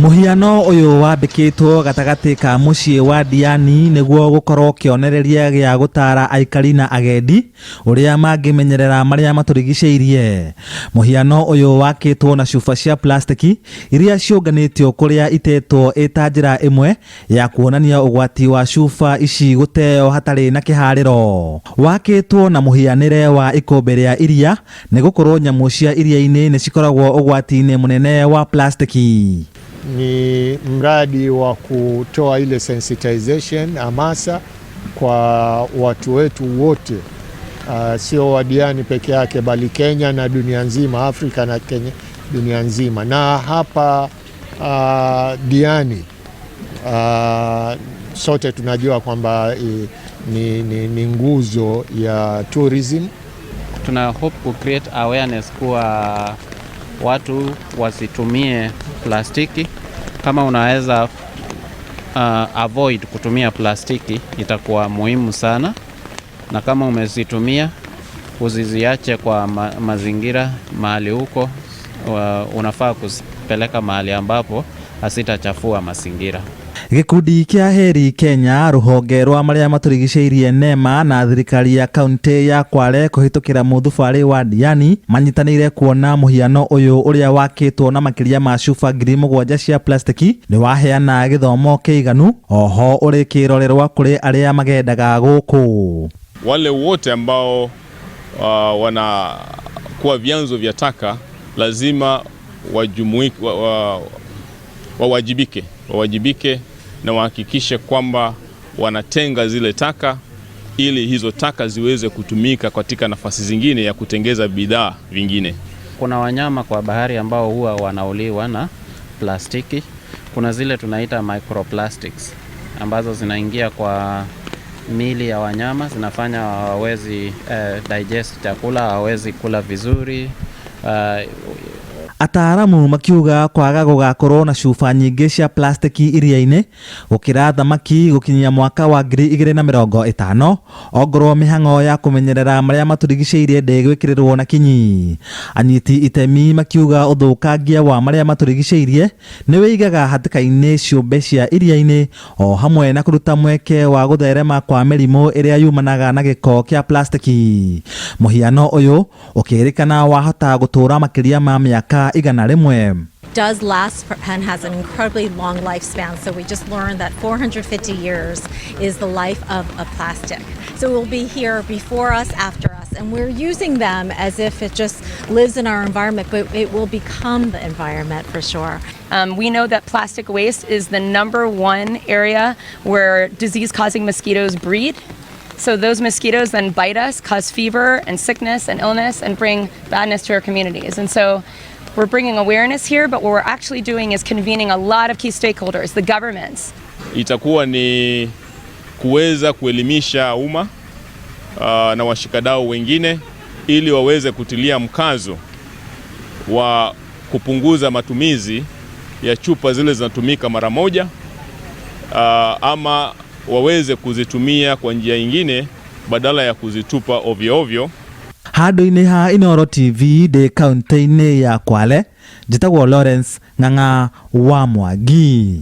Mũhiano ũyũ wambĩkĩtwo gatagatĩ ka mũciĩ wa Diani nĩguo gũkorwo kĩonereria gĩa gũtara aikari na agendi ũrĩa mangĩmenyerera marĩa matũrigicĩirie. Mũhiano ũyũ wakĩtwo na cuba cia plastiki iria ciũnganĩtio kũrĩa itetwo ĩta njĩra ĩmwe ya kuonania ũgwati wa cuba ici gũteo hatarĩ na kĩharĩro. Wakĩtwo na mũhianĩre wa ikũmbĩ rĩa iria nĩgũkorwo nyamũ cia iria-inĩ nĩ cikoragwo ũgwati-inĩ mũnene wa plastiki. Ni mradi wa kutoa ile sensitization hamasa kwa watu wetu wote, sio wa Diani peke yake bali Kenya na dunia nzima, Afrika na Kenya, dunia nzima. Na hapa Diani sote tunajua kwamba ni nguzo ya tourism. Tuna hope to create awareness kwa watu wasitumie plastiki. Kama unaweza avoid kutumia plastiki itakuwa muhimu sana, na kama umezitumia usiziache kwa mazingira mahali huko, unafaa kupeleka mahali ambapo hasitachafua mazingira. Gikundi kia Heri Kenya ruhonge rwa maria maturigicĩirie NEMA na thirikari ya kaunti ya Kwale kuhitukira muthubarĩ wa Diani manyitanĩire kuona mũhiano ũyũ ũrĩa wakĩtwo na makĩria ma cuba 7,000 cia plastiki nĩ waheana gĩthomo kĩiganu, oho ũrĩ kĩrorerwa kũrĩ arĩa magendaga gũkũ. Wale wote ambao wanakuwa vyanzo vya taka lazima wawajibike na wahakikishe kwamba wanatenga zile taka ili hizo taka ziweze kutumika katika nafasi zingine ya kutengeza bidhaa vingine. Kuna wanyama kwa bahari ambao huwa wanauliwa na plastiki. Kuna zile tunaita microplastics ambazo zinaingia kwa mili ya wanyama, zinafanya hawawezi digest chakula, hawawezi kula vizuri. Ataaramu makiuga kwaga gũgakorwo na cuba nyingĩ cia plastiki iria-inĩ gũkĩra thamaki gũkinyia mwaka wa 2050 ongorwo mĩhang'o ya kũmenyerera marĩa matũrigicĩirie ndĩgwĩkĩrĩrwo na kinyi. Anyiti itemi makiuga ũthũkangia wa marĩa matũrigicĩirie nĩ wĩigaga hatĩka-inĩ ciũmbe cia iria-inĩ o hamwe na kũruta mweke wa gũtherema kwa mĩrimũ ĩrĩa yumanaga na gĩko kĩa plastiki. Mũhiano ũyũ ũkĩrĩkana wahota gũtũra makĩria ma mĩaka igana rĩmwe. Does last and has an incredibly long lifespan. So we just learned that 450 years is the life of a plastic. So it will be here before us, after us, and we're using them as if it just lives in our environment, but it will become the environment for sure. We know that plastic waste is the #1 area where disease-causing mosquitoes breed. So those mosquitoes then bite us, cause fever and sickness and illness, and bring badness to our communities. And so we're bringing awareness here, but what we're actually doing is convening a lot of key stakeholders, the governments. Itakuwa ni kuweza kuelimisha umma na washikadau wengine ili waweze kutilia mkazo wa kupunguza matumizi ya chupa zile zinatumika mara moja, ama waweze kuzitumia kwa njia nyingine badala ya kuzitupa ovyo ovyo. Handũ-inĩ ha Inooro TV de kaunti-inĩ ya Kwale, njĩtagwo Lawrence Ng'ang'a wa Mwangi.